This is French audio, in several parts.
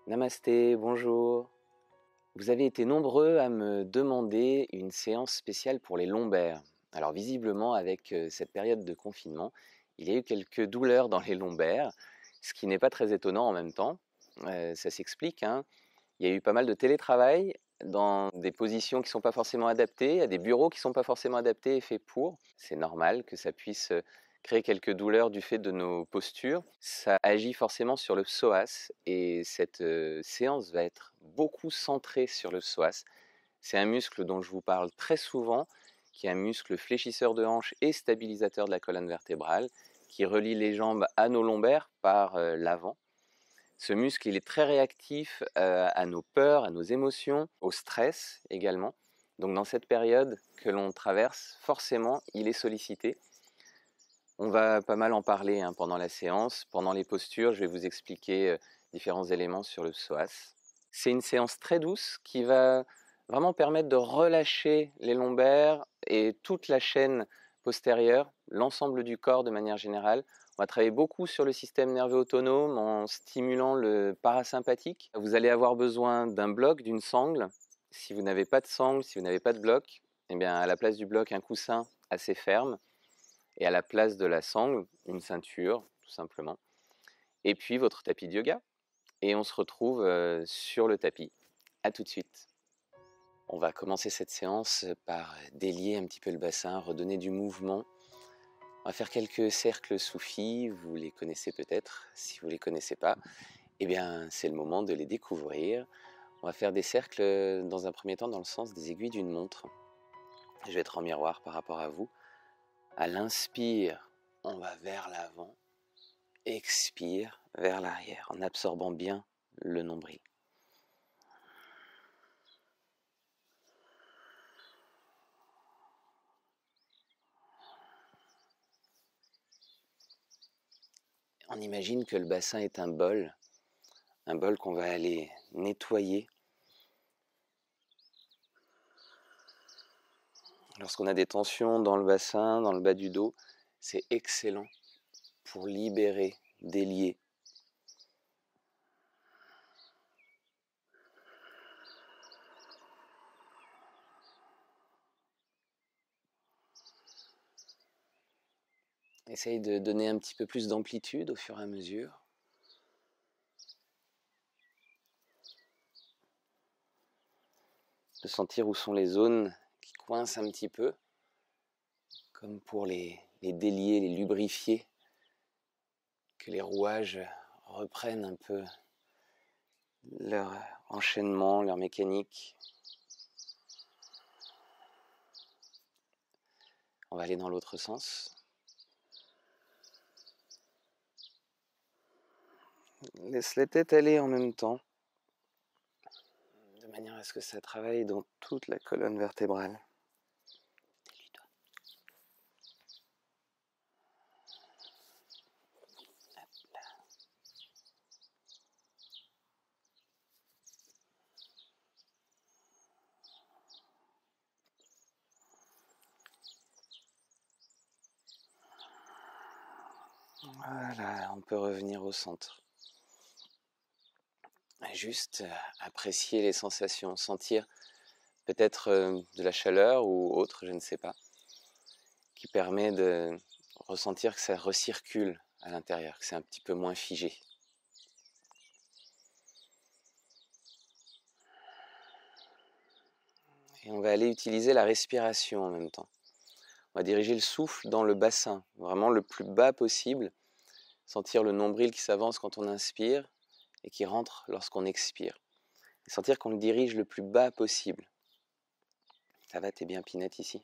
Namasté, bonjour. Vous avez été nombreux à me demander une séance spéciale pour les lombaires. Alors visiblement, avec cette période de confinement, il y a eu quelques douleurs dans les lombaires, ce qui n'est pas très étonnant en même temps. Ça s'explique, hein. Il y a eu pas mal de télétravail dans des positions qui ne sont pas forcément adaptées, à des bureaux qui ne sont pas forcément adaptés et faits pour. C'est normal que ça puisse créer quelques douleurs du fait de nos postures. Ça agit forcément sur le psoas et cette séance va être beaucoup centrée sur le psoas. C'est un muscle dont je vous parle très souvent, qui est un muscle fléchisseur de hanche et stabilisateur de la colonne vertébrale, qui relie les jambes à nos lombaires par l'avant. Ce muscle, il est très réactif à nos peurs, à nos émotions, au stress également. Donc dans cette période que l'on traverse, forcément, il est sollicité. On va pas mal en parler pendant la séance. Pendant les postures, je vais vous expliquer différents éléments sur le psoas. C'est une séance très douce qui va vraiment permettre de relâcher les lombaires et toute la chaîne postérieure, l'ensemble du corps de manière générale. On va travailler beaucoup sur le système nerveux autonome en stimulant le parasympathique. Vous allez avoir besoin d'un bloc, d'une sangle. Si vous n'avez pas de sangle, si vous n'avez pas de bloc, eh bien à la place du bloc, un coussin assez ferme. Et à la place de la sangle, une ceinture, tout simplement. Et puis votre tapis de yoga. Et on se retrouve sur le tapis. A tout de suite. On va commencer cette séance par délier un petit peu le bassin, redonner du mouvement. On va faire quelques cercles soufis, vous les connaissez peut-être. Si vous ne les connaissez pas, eh bien c'est le moment de les découvrir. On va faire des cercles dans un premier temps dans le sens des aiguilles d'une montre. Je vais être en miroir par rapport à vous. À l'inspire, on va vers l'avant. Expire vers l'arrière en absorbant bien le nombril. On imagine que le bassin est un bol qu'on va aller nettoyer. Lorsqu'on a des tensions dans le bassin, dans le bas du dos, c'est excellent pour libérer, délier. Essaye de donner un petit peu plus d'amplitude au fur et à mesure. De sentir où sont les zones qui coincent un petit peu, comme pour les délier, les lubrifier, que les rouages reprennent un peu leur enchaînement, leur mécanique. On va aller dans l'autre sens. Laisse la tête aller en même temps, de manière à ce que ça travaille dans toute la colonne vertébrale. Délie-toi. Hop là. Voilà, on peut revenir au centre. Juste apprécier les sensations, sentir peut-être de la chaleur ou autre, je ne sais pas, qui permet de ressentir que ça recircule à l'intérieur, que c'est un petit peu moins figé. Et on va aller utiliser la respiration en même temps. On va diriger le souffle dans le bassin, vraiment le plus bas possible. Sentir le nombril qui s'avance quand on inspire et qui rentre lorsqu'on expire. Et sentir qu'on le dirige le plus bas possible. Ça va, t'es bien pinette ici.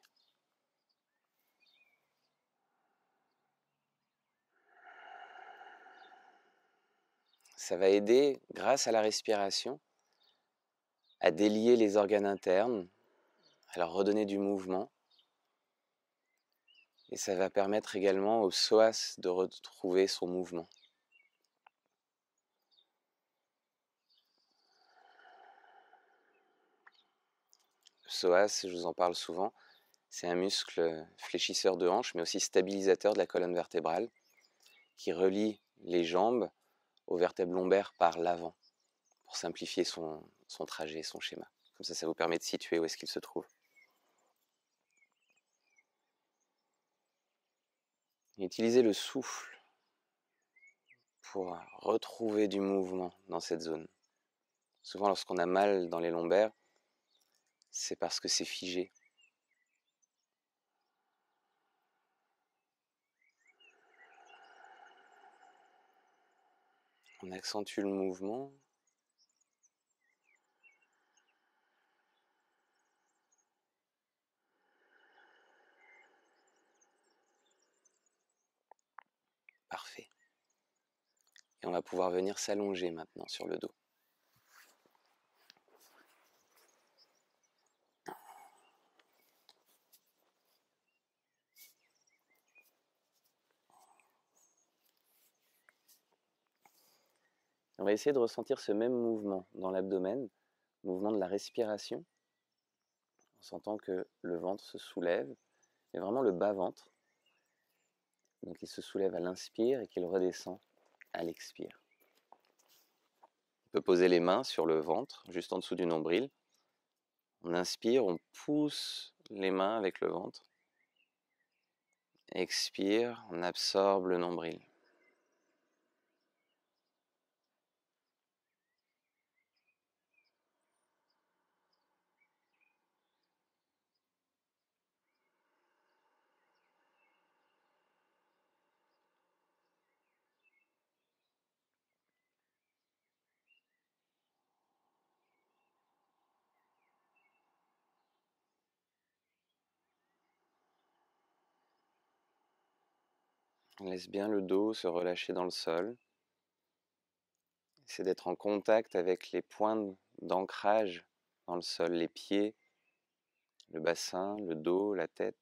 Ça va aider, grâce à la respiration, à délier les organes internes, à leur redonner du mouvement. Et ça va permettre également au psoas de retrouver son mouvement. Le psoas, je vous en parle souvent, c'est un muscle fléchisseur de hanche, mais aussi stabilisateur de la colonne vertébrale, qui relie les jambes aux vertèbres lombaires par l'avant, pour simplifier son trajet, son schéma. Comme ça vous permet de situer où est-ce qu'il se trouve. Et utilisez le souffle pour retrouver du mouvement dans cette zone. Souvent, lorsqu'on a mal dans les lombaires, c'est parce que c'est figé. On accentue le mouvement. Parfait. Et on va pouvoir venir s'allonger maintenant sur le dos. On va essayer de ressentir ce même mouvement dans l'abdomen, mouvement de la respiration. On sentant que le ventre se soulève, et vraiment le bas-ventre. Donc il se soulève à l'inspire et qu'il redescend à l'expire. On peut poser les mains sur le ventre, juste en dessous du nombril. On inspire, on pousse les mains avec le ventre. Expire, on absorbe le nombril. On laisse bien le dos se relâcher dans le sol. C'est d'être en contact avec les points d'ancrage dans le sol, les pieds, le bassin, le dos, la tête.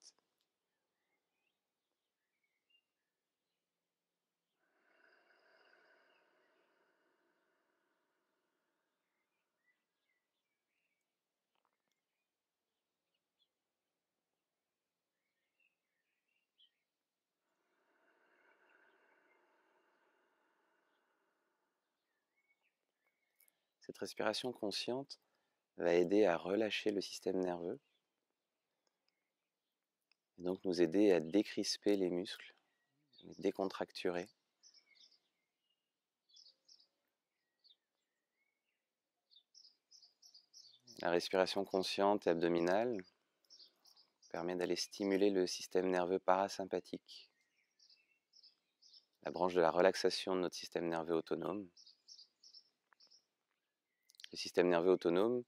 Cette respiration consciente va aider à relâcher le système nerveux et donc nous aider à décrisper les muscles, les décontracturer. La respiration consciente et abdominale permet d'aller stimuler le système nerveux parasympathique, la branche de la relaxation de notre système nerveux autonome. Le système nerveux autonome,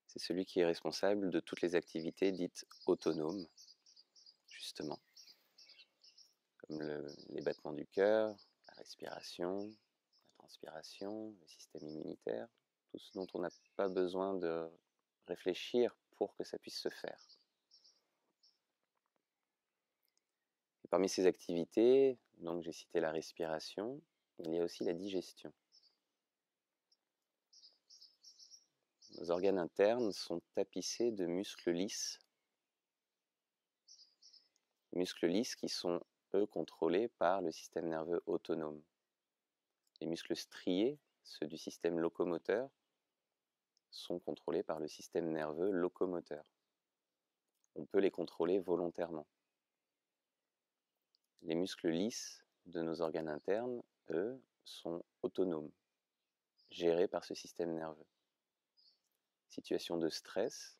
c'est celui qui est responsable de toutes les activités dites autonomes, justement, comme les battements du cœur, la respiration, la transpiration, le système immunitaire, tout ce dont on n'a pas besoin de réfléchir pour que ça puisse se faire. Et parmi ces activités, donc j'ai cité la respiration, il y a aussi la digestion. Nos organes internes sont tapissés de muscles lisses. Muscles lisses qui sont, eux, contrôlés par le système nerveux autonome. Les muscles striés, ceux du système locomoteur, sont contrôlés par le système nerveux locomoteur. On peut les contrôler volontairement. Les muscles lisses de nos organes internes, eux, sont autonomes, gérés par ce système nerveux. Situation de stress,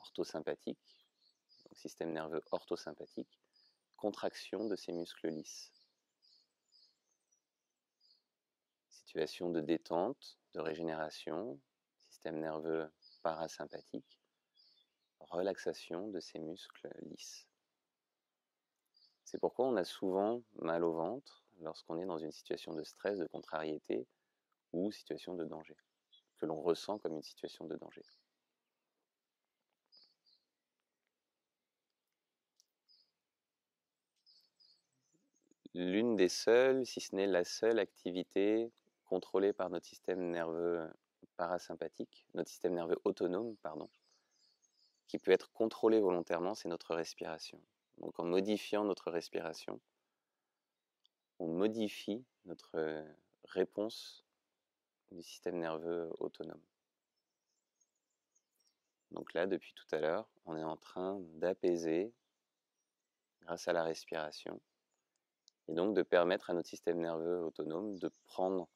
orthosympathique, donc système nerveux orthosympathique, contraction de ces muscles lisses. Situation de détente, de régénération, système nerveux parasympathique, relaxation de ces muscles lisses. C'est pourquoi on a souvent mal au ventre lorsqu'on est dans une situation de stress, de contrariété ou situation de danger, que l'on ressent comme une situation de danger. L'une des seules, si ce n'est la seule activité contrôlée par notre système nerveux parasympathique, notre système nerveux autonome, qui peut être contrôlé volontairement, c'est notre respiration. Donc en modifiant notre respiration, on modifie notre réponse du système nerveux autonome. Donc là, depuis tout à l'heure, on est en train d'apaiser grâce à la respiration et donc de permettre à notre système nerveux autonome de prendre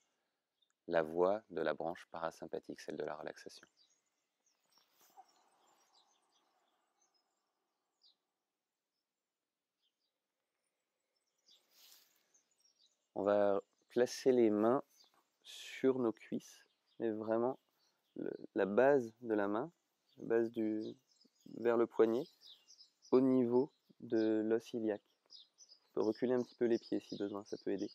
la voie de la branche parasympathique, celle de la relaxation. On va placer les mains sur nos cuisses, mais vraiment la base de la main, la base vers le poignet, au niveau de l'os iliaque. On peut reculer un petit peu les pieds si besoin, ça peut aider.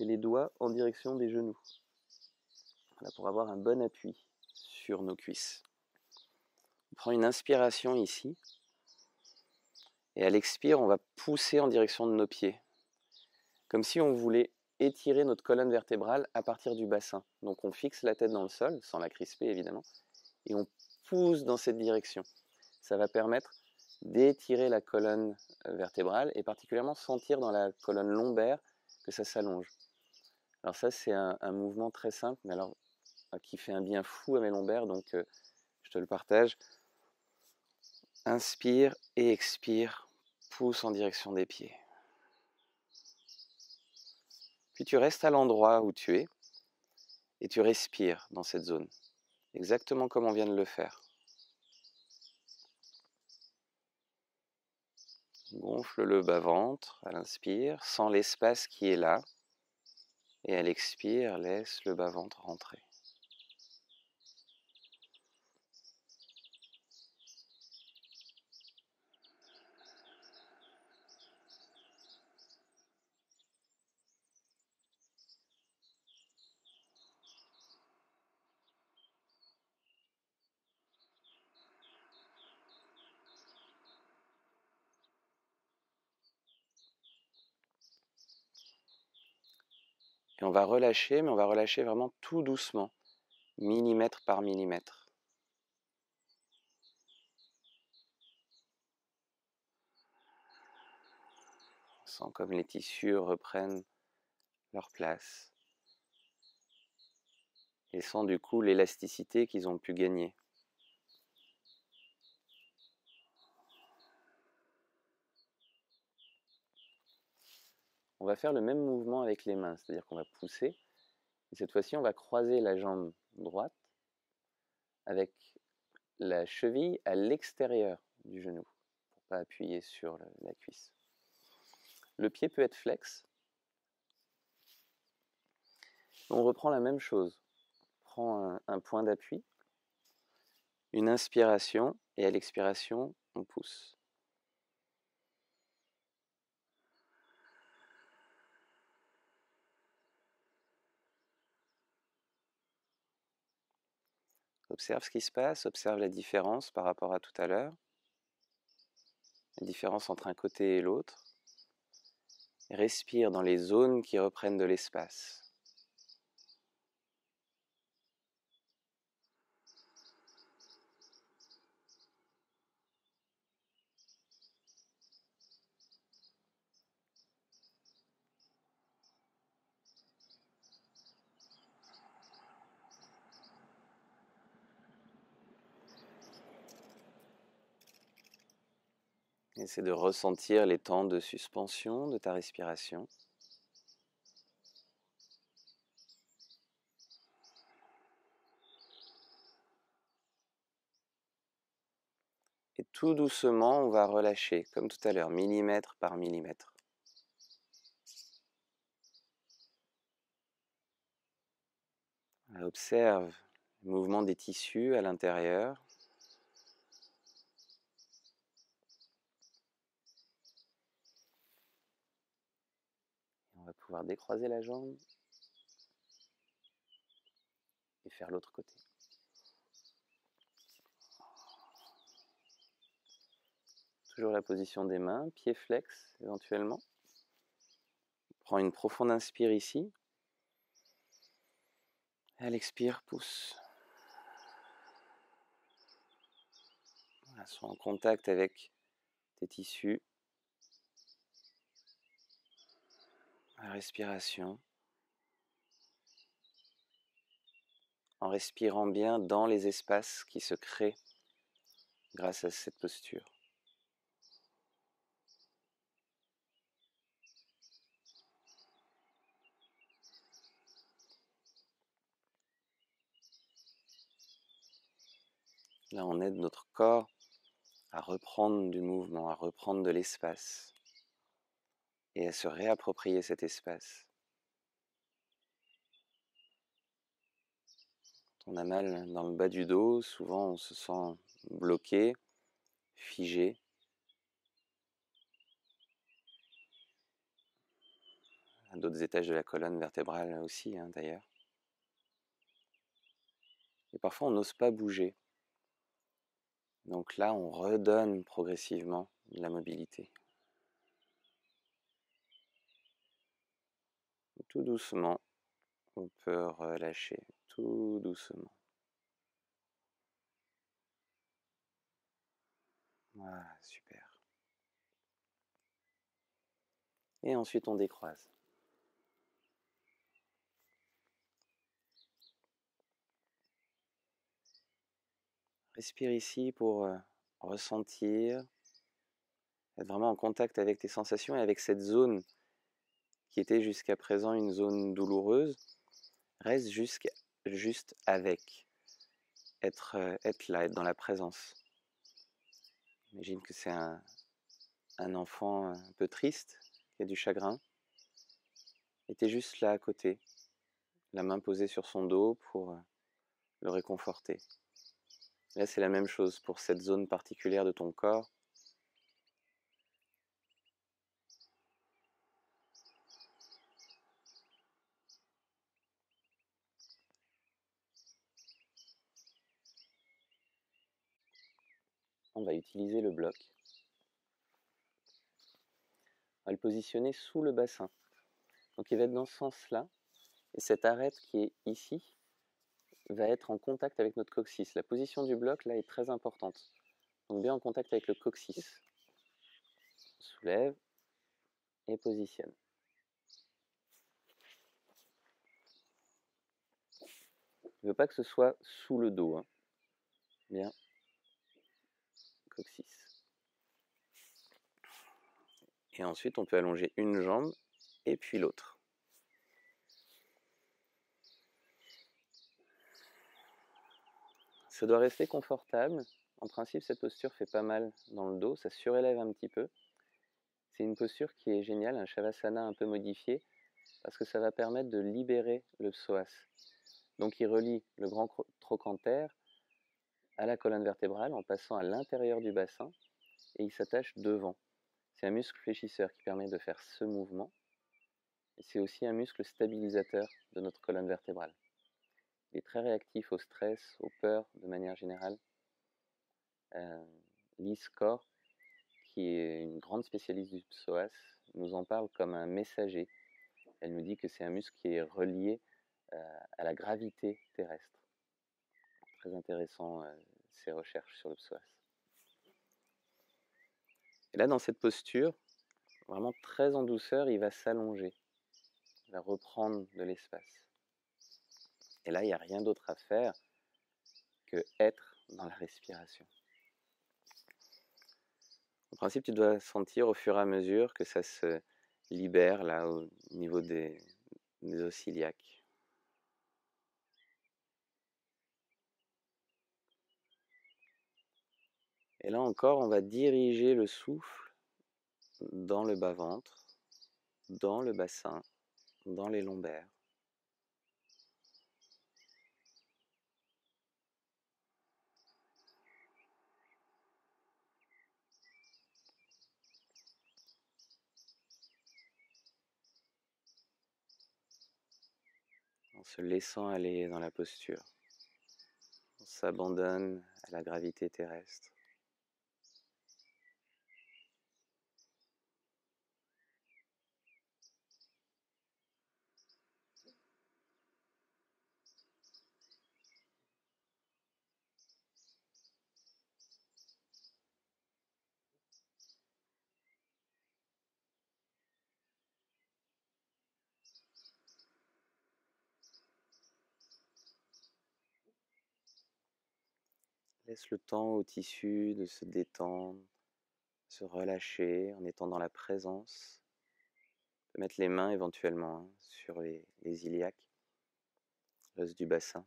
Et les doigts en direction des genoux. Voilà, pour avoir un bon appui sur nos cuisses. On prend une inspiration ici. Et à l'expire, on va pousser en direction de nos pieds. Comme si on voulait étirer notre colonne vertébrale à partir du bassin. Donc on fixe la tête dans le sol, sans la crisper évidemment, et on pousse dans cette direction. Ça va permettre d'étirer la colonne vertébrale et particulièrement sentir dans la colonne lombaire que ça s'allonge. Alors ça c'est un mouvement très simple, mais alors qui fait un bien fou à mes lombaires, donc je te le partage. Inspire et expire, pousse en direction des pieds. Puis tu restes à l'endroit où tu es et tu respires dans cette zone, exactement comme on vient de le faire. Gonfle le bas-ventre à l'inspire, sens l'espace qui est là, et à l'expire, laisse le bas-ventre rentrer. Et on va relâcher, mais on va relâcher vraiment tout doucement, millimètre par millimètre. On sent comme les tissus reprennent leur place et sent du coup l'élasticité qu'ils ont pu gagner. On va faire le même mouvement avec les mains, c'est-à-dire qu'on va pousser. Et cette fois-ci, on va croiser la jambe droite avec la cheville à l'extérieur du genou, pour ne pas appuyer sur la cuisse. Le pied peut être flex. On reprend la même chose. On prend un point d'appui, une inspiration, et à l'expiration, on pousse. Observe ce qui se passe, observe la différence par rapport à tout à l'heure, la différence entre un côté et l'autre. Respire dans les zones qui reprennent de l'espace. Essaie de ressentir les temps de suspension de ta respiration. Et tout doucement, on va relâcher, comme tout à l'heure, millimètre par millimètre. Observe le mouvement des tissus à l'intérieur. On va pouvoir décroiser la jambe et faire l'autre côté. Toujours la position des mains, pieds flex éventuellement. Prends une profonde inspire ici. À l'expire, pousse. Voilà, sois en contact avec tes tissus. La respiration. en respirant bien dans les espaces qui se créent grâce à cette posture. Là, on aide notre corps à reprendre du mouvement, à reprendre de l'espace et à se réapproprier cet espace. Quand on a mal dans le bas du dos, souvent on se sent bloqué, figé. À d'autres étages de la colonne vertébrale aussi, d'ailleurs. Et parfois on n'ose pas bouger. Donc là, on redonne progressivement de la mobilité. Tout doucement, on peut relâcher, tout doucement. Voilà, super. Et ensuite, on décroise. Respire ici pour ressentir, être vraiment en contact avec tes sensations et avec cette zone qui était jusqu'à présent une zone douloureuse. Reste juste avec, être là, être dans la présence. Imagine que c'est un enfant un peu triste, qui a du chagrin, et tu es juste là à côté, la main posée sur son dos pour le réconforter. Là, c'est la même chose pour cette zone particulière de ton corps. On va utiliser le bloc. On va le positionner sous le bassin. Donc il va être dans ce sens-là. Et cette arête qui est ici va être en contact avec notre coccyx. La position du bloc là est très importante. Donc bien en contact avec le coccyx. Soulève et positionne. Je ne veux pas que ce soit sous le dos. Bien, coccyx. Et ensuite on peut allonger une jambe et puis l'autre. Ça doit rester confortable. En principe, cette posture fait pas mal dans le dos, ça surélève un petit peu. C'est une posture qui est géniale, un Shavasana un peu modifié, parce que ça va permettre de libérer le psoas. Donc il relie le grand trochanter à la colonne vertébrale en passant à l'intérieur du bassin et il s'attache devant. C'est un muscle fléchisseur qui permet de faire ce mouvement et c'est aussi un muscle stabilisateur de notre colonne vertébrale. Il est très réactif au stress, aux peurs de manière générale. Lise Corr, qui est une grande spécialiste du psoas, nous en parle comme un messager. Elle nous dit que c'est un muscle qui est relié à la gravité terrestre. Très intéressant ces recherches sur le psoas. Et là, dans cette posture, vraiment très en douceur, il va s'allonger. Il va reprendre de l'espace. Et là, il n'y a rien d'autre à faire que être dans la respiration. En principe, tu dois sentir au fur et à mesure que ça se libère là au niveau des os iliaques. Et là encore, on va diriger le souffle dans le bas-ventre, dans le bassin, dans les lombaires. En se laissant aller dans la posture. On s'abandonne à la gravité terrestre. Laisse le temps au tissu de se détendre, se relâcher en étant dans la présence. Tu peux mettre les mains éventuellement sur les iliaques, l'os du bassin.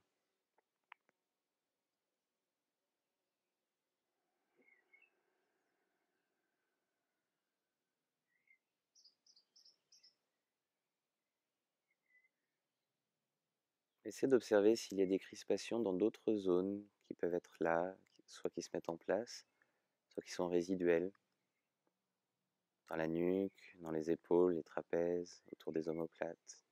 Essaie d'observer s'il y a des crispations dans d'autres zones qui peuvent être là, soit qui se mettent en place, soit qui sont résiduelles. Dans la nuque, dans les épaules, les trapèzes, autour des omoplates.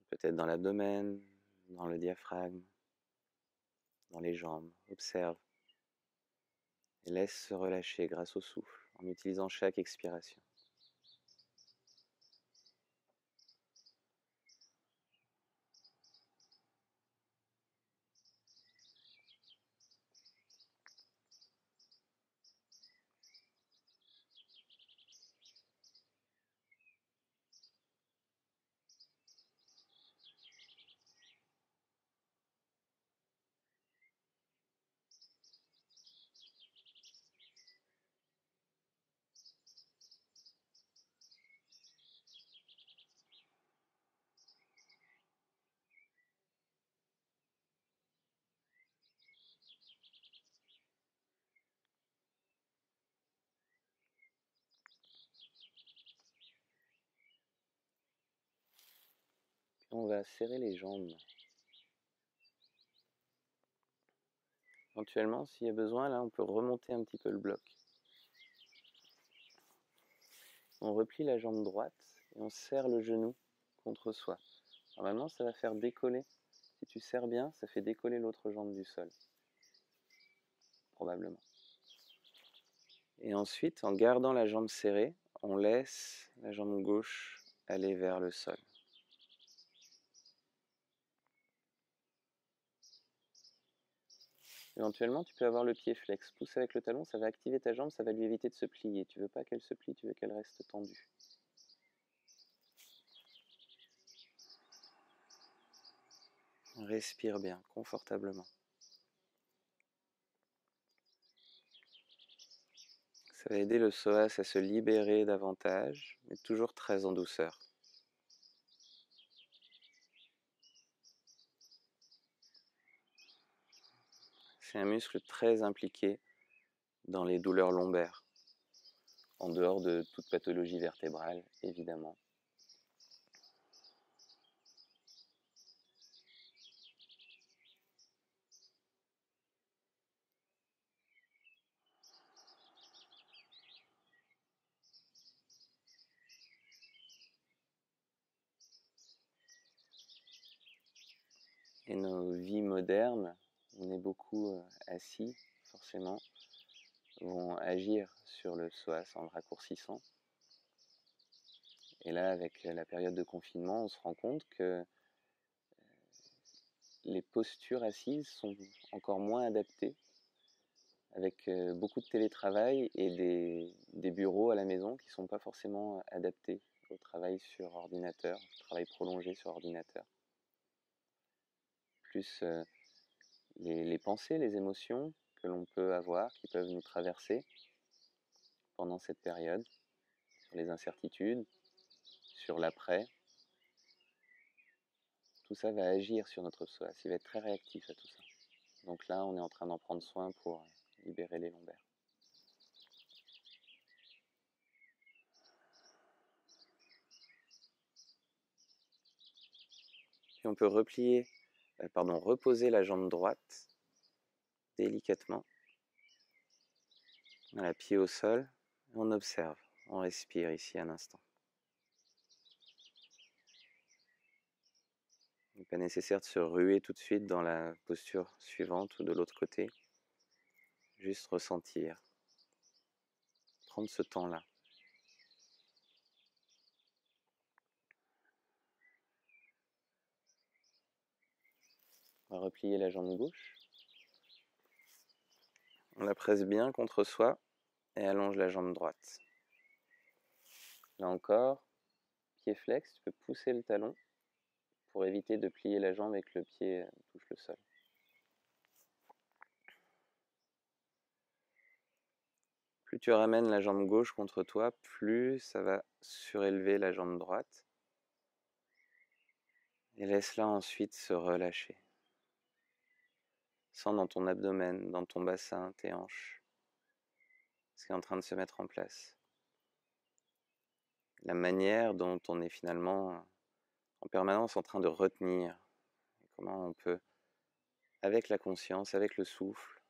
Peut-être dans l'abdomen, dans le diaphragme, dans les jambes. Observe et laisse se relâcher grâce au souffle en utilisant chaque expiration. On va serrer les jambes. Éventuellement, s'il y a besoin, là, on peut remonter un petit peu le bloc. On replie la jambe droite et on serre le genou contre soi. Normalement, ça va faire décoller. Si tu serres bien, ça fait décoller l'autre jambe du sol. Probablement. Et ensuite, en gardant la jambe serrée, on laisse la jambe gauche aller vers le sol. Éventuellement, tu peux avoir le pied flex. Pousse avec le talon, ça va activer ta jambe, ça va lui éviter de se plier. Tu veux pas qu'elle se plie, tu veux qu'elle reste tendue. Respire bien, confortablement. Ça va aider le psoas à se libérer davantage, mais toujours très en douceur. C'est un muscle très impliqué dans les douleurs lombaires, en dehors de toute pathologie vertébrale, évidemment. Et nos vies modernes, on est beaucoup assis, forcément, vont agir sur le psoas en le raccourcissant. Et là, avec la période de confinement, on se rend compte que les postures assises sont encore moins adaptées, avec beaucoup de télétravail et des bureaux à la maison qui ne sont pas forcément adaptés au travail sur ordinateur, au travail prolongé sur ordinateur. Plus les pensées, les émotions que l'on peut avoir, qui peuvent nous traverser pendant cette période, sur les incertitudes, sur l'après. Tout ça va agir sur notre psoas, il va être très réactif à tout ça. Donc là, on est en train d'en prendre soin pour libérer les lombaires. Puis on peut reposer la jambe droite délicatement. Voilà, pied au sol, on observe, on respire ici un instant. Il n'est pas nécessaire de se ruer tout de suite dans la posture suivante ou de l'autre côté. Juste ressentir, prendre ce temps-là. On va replier la jambe gauche. On la presse bien contre soi et allonge la jambe droite. Là encore, pied flex, tu peux pousser le talon pour éviter de plier la jambe et que le pied touche le sol. Plus tu ramènes la jambe gauche contre toi, plus ça va surélever la jambe droite. Et laisse-la ensuite se relâcher. Sens dans ton abdomen, dans ton bassin, tes hanches, ce qui est en train de se mettre en place. La manière dont on est finalement en permanence en train de retenir. Et comment on peut, avec la conscience, avec le souffle,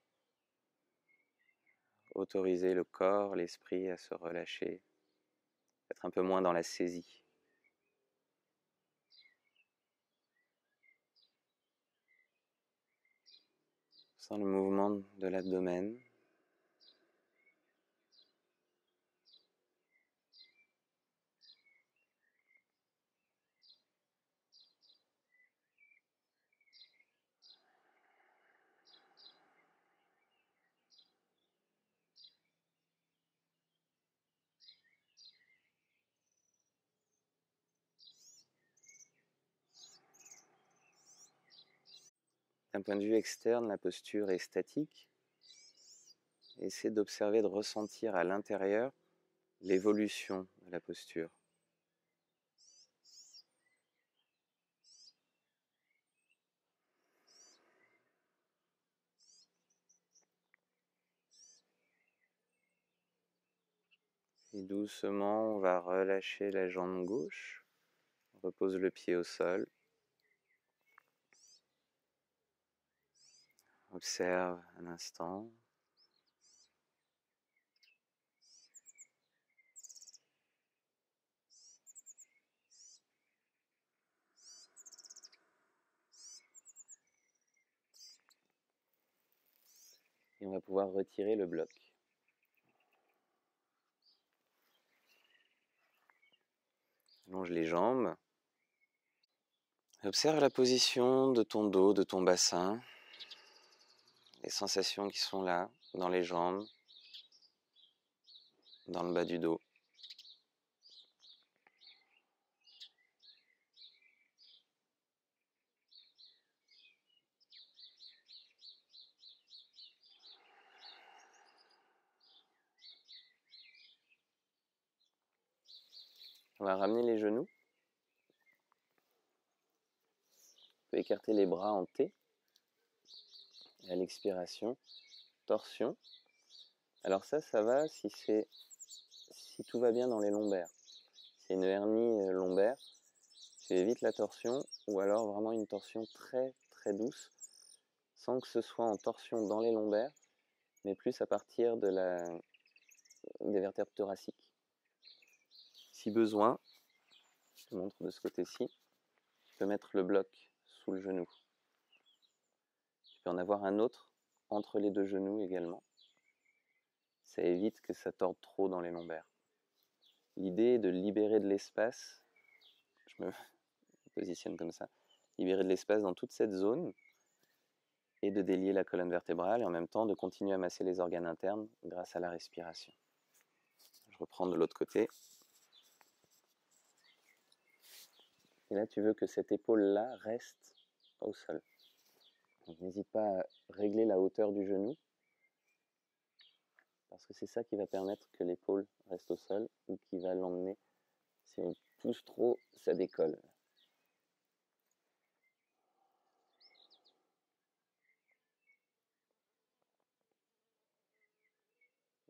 autoriser le corps, l'esprit à se relâcher, être un peu moins dans la saisie. Sens le mouvement de l'abdomen. D'un point de vue externe, la posture est statique. Essaie d'observer, de ressentir à l'intérieur l'évolution de la posture. Et doucement, on va relâcher la jambe gauche. On repose le pied au sol. Observe un instant. Et on va pouvoir retirer le bloc. Allonge les jambes. Observe la position de ton dos, de ton bassin. Les sensations qui sont là, dans les jambes, dans le bas du dos. On va ramener les genoux. On peut écarter les bras en T. Et à l'expiration, torsion. Alors ça va si tout va bien dans les lombaires. C'est une hernie lombaire. Tu évites la torsion ou alors vraiment une torsion très très douce sans que ce soit en torsion dans les lombaires mais plus à partir des vertèbres thoraciques. Si besoin, je te montre de ce côté-ci, tu peux mettre le bloc sous le genou. Tu peux en avoir un autre entre les deux genoux également. Ça évite que ça torde trop dans les lombaires. L'idée est de libérer de l'espace, je me positionne comme ça, libérer de l'espace dans toute cette zone et de délier la colonne vertébrale et en même temps de continuer à masser les organes internes grâce à la respiration. Je reprends de l'autre côté. Et là, tu veux que cette épaule-là reste au sol. Donc, n'hésite pas à régler la hauteur du genou parce que c'est ça qui va permettre que l'épaule reste au sol ou qui va l'emmener. Si on pousse trop, ça décolle.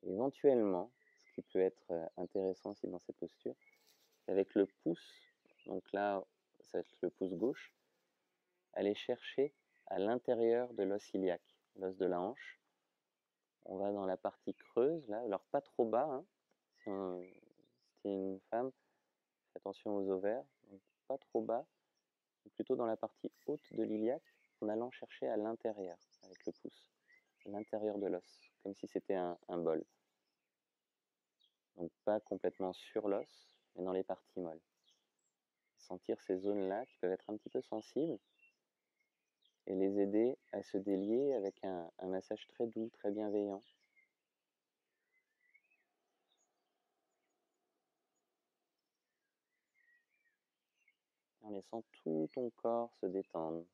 Éventuellement, ce qui peut être intéressant aussi dans cette posture, avec le pouce, donc là, ça va être le pouce gauche, aller chercher à l'intérieur de l'os iliaque, l'os de la hanche. On va dans la partie creuse, là, alors pas trop bas, hein. Si tu es une femme, fais attention aux ovaires, donc pas trop bas, mais plutôt dans la partie haute de l'iliaque, en allant chercher à l'intérieur avec le pouce, à l'intérieur de l'os, comme si c'était un bol. Donc pas complètement sur l'os, mais dans les parties molles. Sentir ces zones-là qui peuvent être un petit peu sensibles et les aider à se délier avec un massage très doux, très bienveillant. En en laissant tout ton corps se détendre.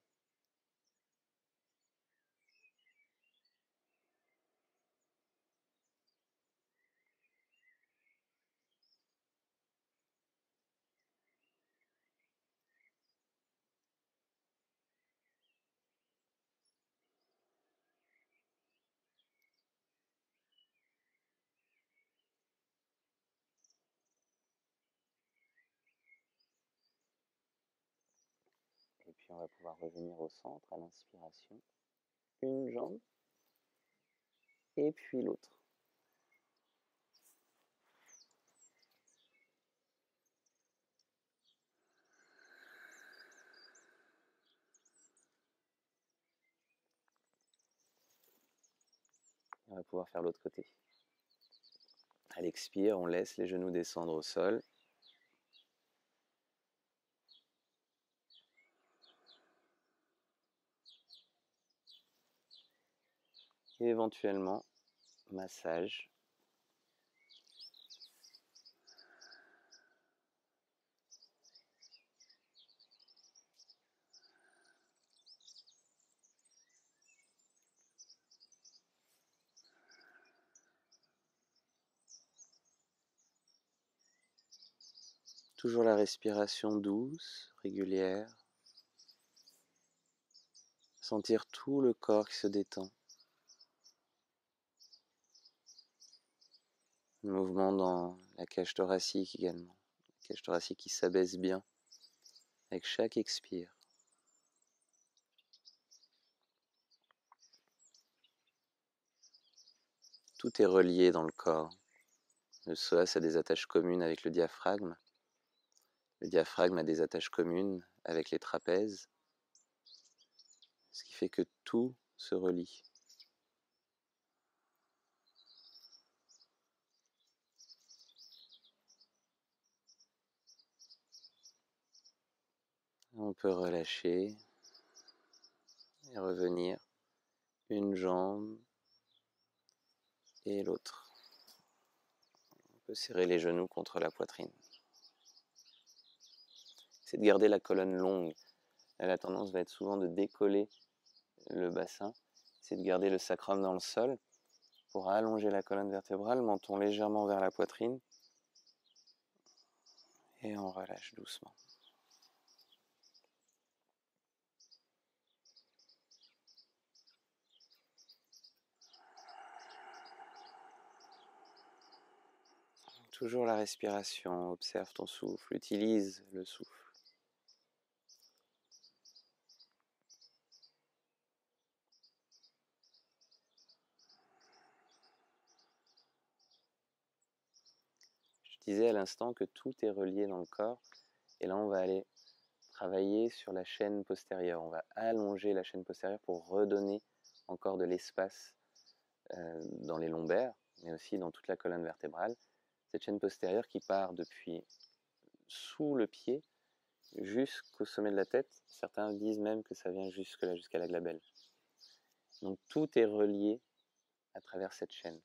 Et puis on va pouvoir revenir au centre à l'inspiration. Une jambe et puis l'autre. On va pouvoir faire l'autre côté. À l'expire, on laisse les genoux descendre au sol. Et éventuellement, massage. Toujours la respiration douce, régulière. Sentir tout le corps qui se détend. Le mouvement dans la cage thoracique également. La cage thoracique qui s'abaisse bien avec chaque expire. Tout est relié dans le corps. Le psoas a des attaches communes avec le diaphragme. Le diaphragme a des attaches communes avec les trapèzes. Ce qui fait que tout se relie. On peut relâcher et revenir une jambe et l'autre. On peut serrer les genoux contre la poitrine. C'est de garder la colonne longue. La tendance va être souvent de décoller le bassin. C'est de garder le sacrum dans le sol pour allonger la colonne vertébrale, menton légèrement vers la poitrine. Et on relâche doucement. Toujours la respiration, observe ton souffle, utilise le souffle. Je disais à l'instant que tout est relié dans le corps, et là on va aller travailler sur la chaîne postérieure. On va allonger la chaîne postérieure pour redonner encore de l'espace dans les lombaires, mais aussi dans toute la colonne vertébrale. Cette chaîne postérieure qui part depuis sous le pied jusqu'au sommet de la tête. Certains disent même que ça vient jusque là, jusqu'à la glabelle. Donc tout est relié à travers cette chaîne.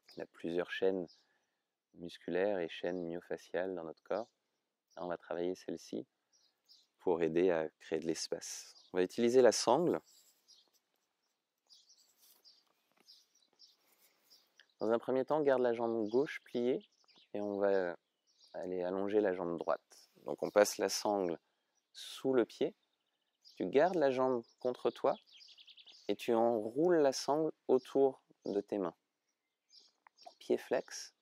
Il y a plusieurs chaînes musculaires et chaînes myofasciales dans notre corps. Là, on va travailler celle-ci pour aider à créer de l'espace. On va utiliser la sangle. Dans un premier temps, garde la jambe gauche pliée et on va aller allonger la jambe droite. Donc on passe la sangle sous le pied, tu gardes la jambe contre toi et tu enroules la sangle autour de tes mains. Pied flex.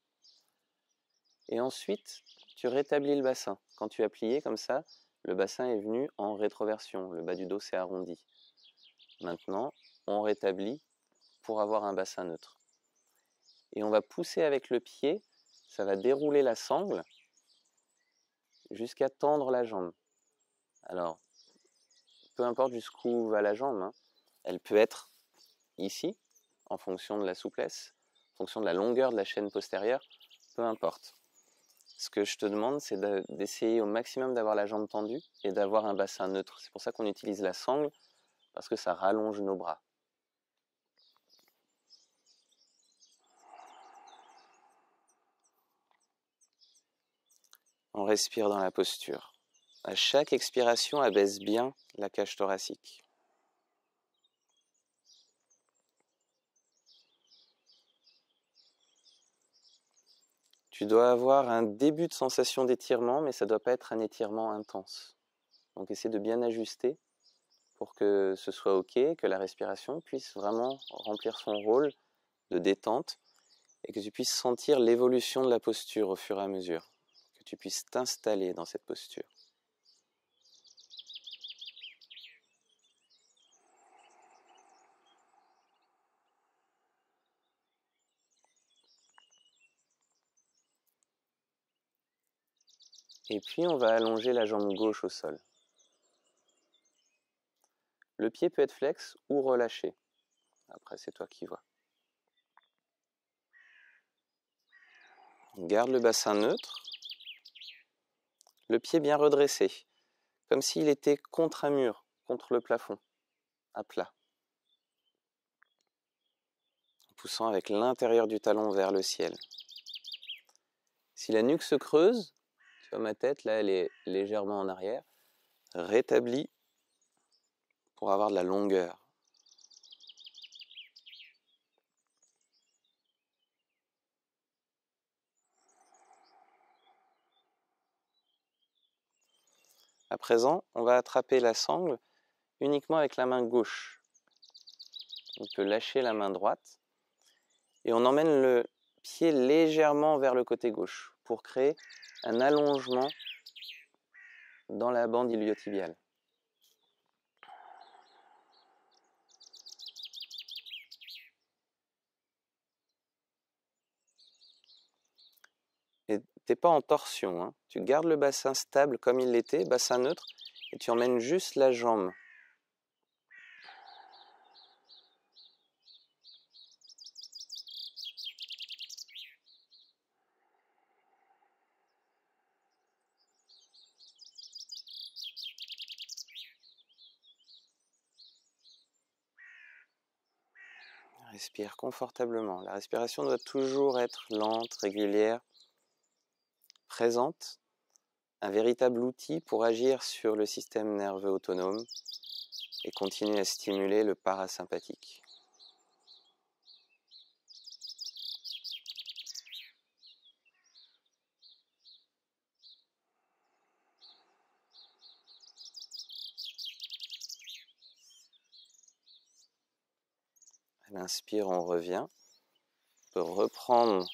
Et ensuite, tu rétablis le bassin. Quand tu as plié comme ça, le bassin est venu en rétroversion, le bas du dos s'est arrondi. Maintenant, on rétablit pour avoir un bassin neutre. Et on va pousser avec le pied, ça va dérouler la sangle jusqu'à tendre la jambe. Alors, peu importe jusqu'où va la jambe, elle peut être ici, en fonction de la souplesse, en fonction de la longueur de la chaîne postérieure, peu importe. Ce que je te demande, c'est d'essayer au maximum d'avoir la jambe tendue et d'avoir un bassin neutre. C'est pour ça qu'on utilise la sangle, parce que ça rallonge nos bras. On respire dans la posture. À chaque expiration, abaisse bien la cage thoracique. Tu dois avoir un début de sensation d'étirement, mais ça ne doit pas être un étirement intense. Donc essaie de bien ajuster pour que ce soit OK, que la respiration puisse vraiment remplir son rôle de détente et que tu puisses sentir l'évolution de la posture au fur et à mesure, que tu puisses t'installer dans cette posture. Et puis on va allonger la jambe gauche au sol. Le pied peut être flex ou relâché. Après, c'est toi qui vois. Garde le bassin neutre. Le pied bien redressé, comme s'il était contre un mur, contre le plafond, à plat. Poussant avec l'intérieur du talon vers le ciel. Si la nuque se creuse, tu vois ma tête, là elle est légèrement en arrière, rétablis pour avoir de la longueur. À présent, on va attraper la sangle uniquement avec la main gauche. On peut lâcher la main droite et on emmène le pied légèrement vers le côté gauche pour créer un allongement dans la bande iliotibiale. Et t'es pas en torsion, hein. Tu gardes le bassin stable comme il l'était, bassin neutre, et tu emmènes juste la jambe. Respire confortablement. La respiration doit toujours être lente, régulière, présente. Un véritable outil pour agir sur le système nerveux autonome et continuer à stimuler le parasympathique. À l'inspire, on revient. On peut reprendre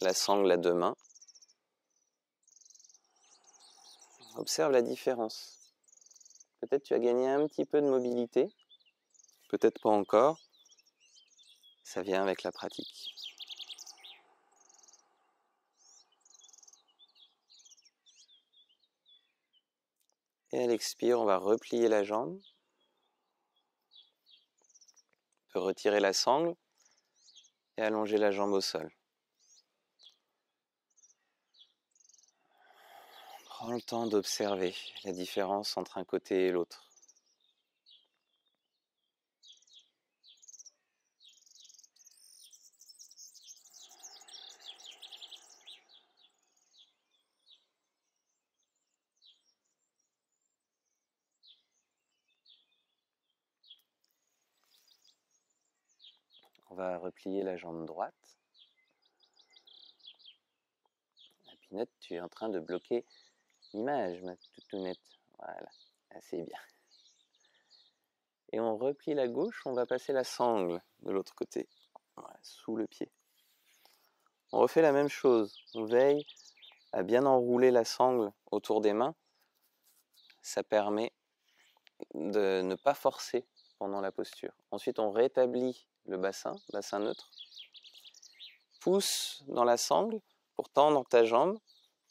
la sangle à deux mains. Observe la différence. Peut-être tu as gagné un petit peu de mobilité, peut-être pas encore. Ça vient avec la pratique. Et à l'expire, on va replier la jambe. On peut retirer la sangle et allonger la jambe au sol. Prends le temps d'observer la différence entre un côté et l'autre. On va replier la jambe droite. La Pinette, tu es en train de bloquer l'image, ma toutounette. Voilà, assez bien. Et on replie la gauche, on va passer la sangle de l'autre côté, voilà, sous le pied. On refait la même chose, on veille à bien enrouler la sangle autour des mains. Ça permet de ne pas forcer pendant la posture. Ensuite, on rétablit le bassin neutre. Pousse dans la sangle pour tendre ta jambe.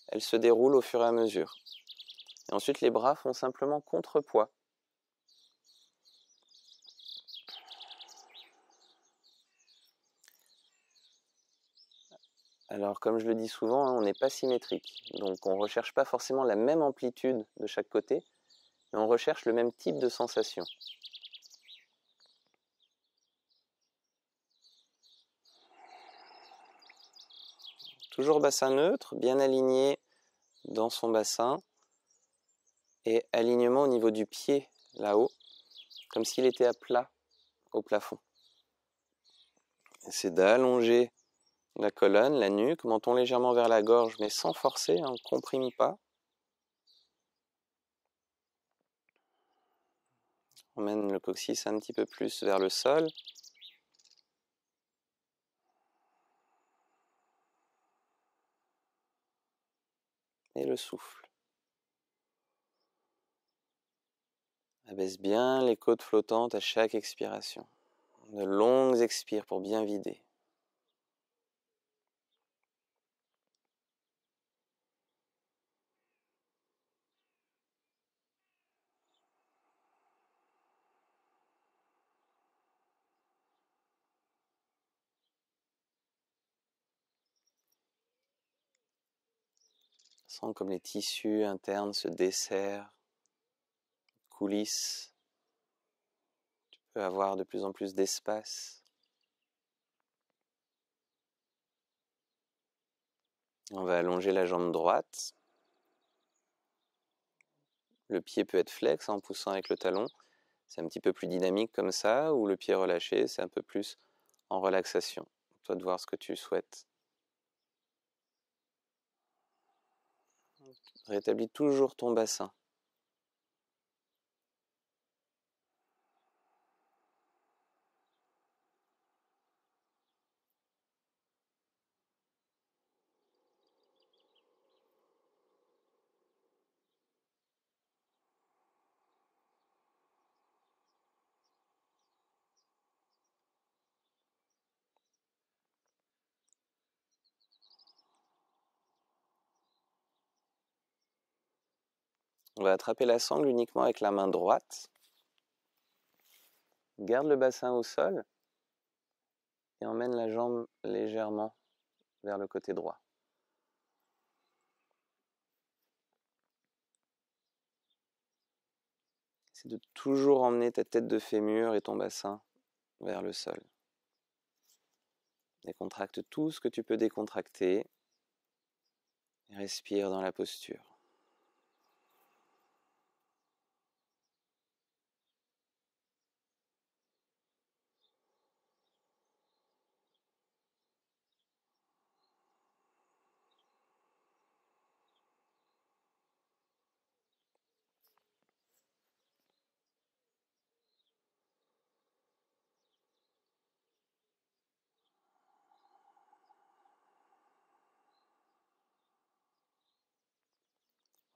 Elle se déroule au fur et à mesure. Et ensuite, les bras font simplement contrepoids. Alors, comme je le dis souvent, on n'est pas symétrique. Donc, on ne recherche pas forcément la même amplitude de chaque côté, mais on recherche le même type de sensation. Toujours bassin neutre, bien aligné dans son bassin. Et alignement au niveau du pied, là-haut, comme s'il était à plat au plafond. C'est d'allonger la colonne, la nuque, menton légèrement vers la gorge, mais sans forcer, on ne comprime pas. On mène le coccyx un petit peu plus vers le sol. Et le souffle. Abaisse bien les côtes flottantes à chaque expiration. De longues expires pour bien vider. Sens comme les tissus internes se desserrent, coulissent. Tu peux avoir de plus en plus d'espace. On va allonger la jambe droite. Le pied peut être flex en poussant avec le talon. C'est un petit peu plus dynamique comme ça, ou le pied relâché, c'est un peu plus en relaxation. À toi de voir ce que tu souhaites. Rétablis toujours ton bassin. On va attraper la sangle uniquement avec la main droite. Garde le bassin au sol et emmène la jambe légèrement vers le côté droit. C'est de toujours emmener ta tête de fémur et ton bassin vers le sol. Décontracte tout ce que tu peux décontracter et respire dans la posture.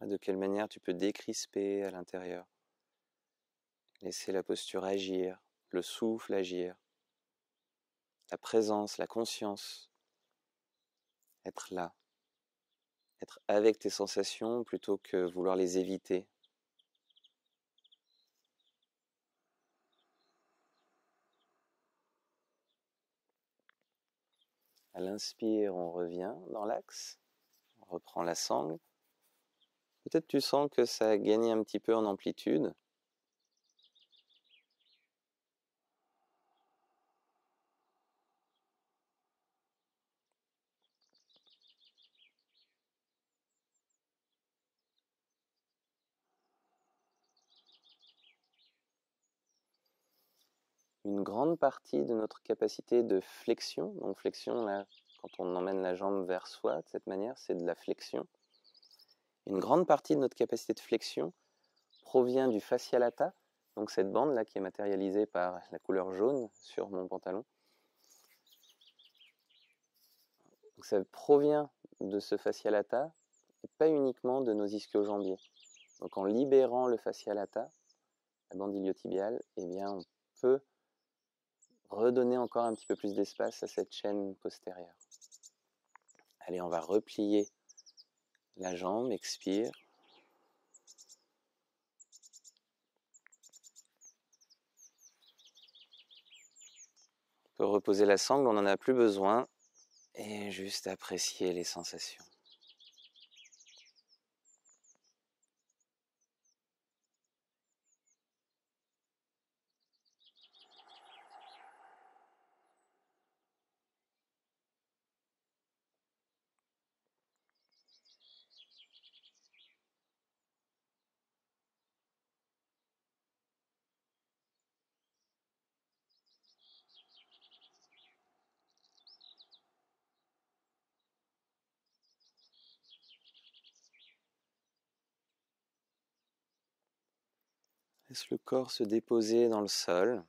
De quelle manière tu peux décrisper à l'intérieur. Laisser la posture agir, le souffle agir, la présence, la conscience, être là, être avec tes sensations plutôt que vouloir les éviter. À l'inspire, on revient dans l'axe, on reprend la sangle. Peut-être tu sens que ça a gagné un petit peu en amplitude. Une grande partie de notre capacité de flexion, donc flexion là, quand on emmène la jambe vers soi de cette manière, c'est de la flexion. Une grande partie de notre capacité de flexion provient du fascia lata, donc cette bande là qui est matérialisée par la couleur jaune sur mon pantalon. Donc ça provient de ce fascia lata et pas uniquement de nos ischio-jambiers. Donc en libérant le fascia lata, la bande iliotibiale, eh bien on peut redonner encore un petit peu plus d'espace à cette chaîne postérieure. Allez, on va replier la jambe, expire. On peut reposer la sangle, on n'en a plus besoin. Et juste apprécier les sensations. Laisse le corps se déposer dans le sol.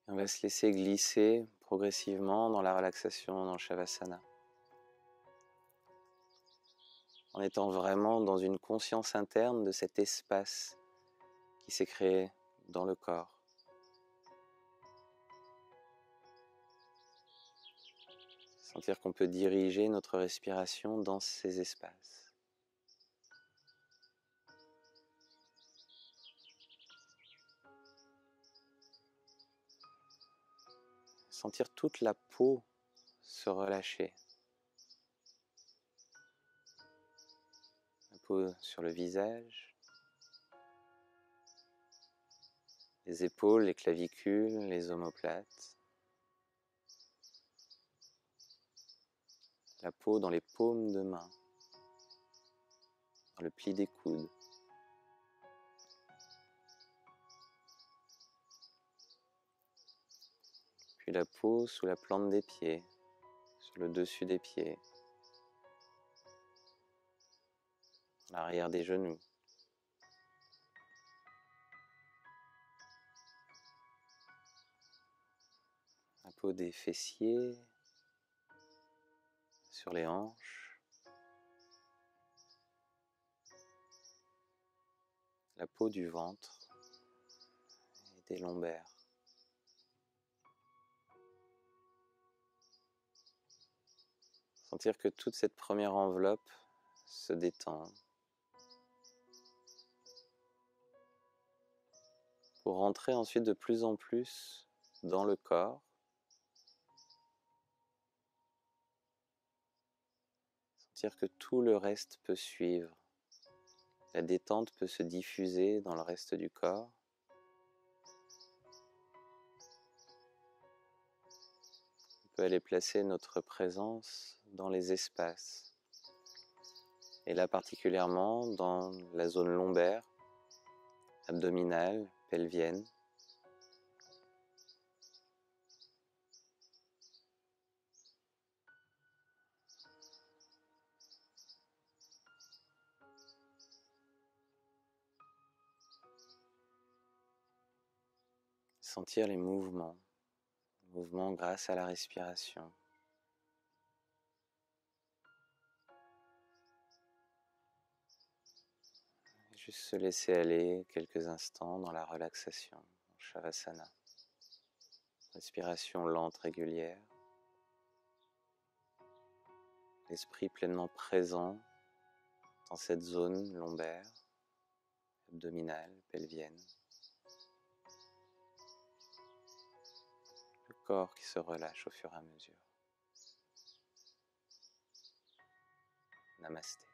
On va se laisser glisser progressivement dans la relaxation, dans le Shavasana. En étant vraiment dans une conscience interne de cet espace qui s'est créé dans le corps. Sentir qu'on peut diriger notre respiration dans ces espaces. Sentir toute la peau se relâcher. La peau sur le visage, les épaules, les clavicules, les omoplates. La peau dans les paumes de main, dans le pli des coudes. Puis la peau sous la plante des pieds, sur le dessus des pieds, l'arrière des genoux. La peau des fessiers, sur les hanches. La peau du ventre et des lombaires. Sentir que toute cette première enveloppe se détend. Pour rentrer ensuite de plus en plus dans le corps. Sentir que tout le reste peut suivre. La détente peut se diffuser dans le reste du corps. On peut aller placer notre présence dans les espaces. Et là particulièrement dans la zone lombaire, abdominale, pelvienne. Sentir les mouvements grâce à la respiration. Juste se laisser aller quelques instants dans la relaxation, en Shavasana. Respiration lente, régulière. L'esprit pleinement présent dans cette zone lombaire, abdominale, pelvienne. Le corps qui se relâche au fur et à mesure. Namasté.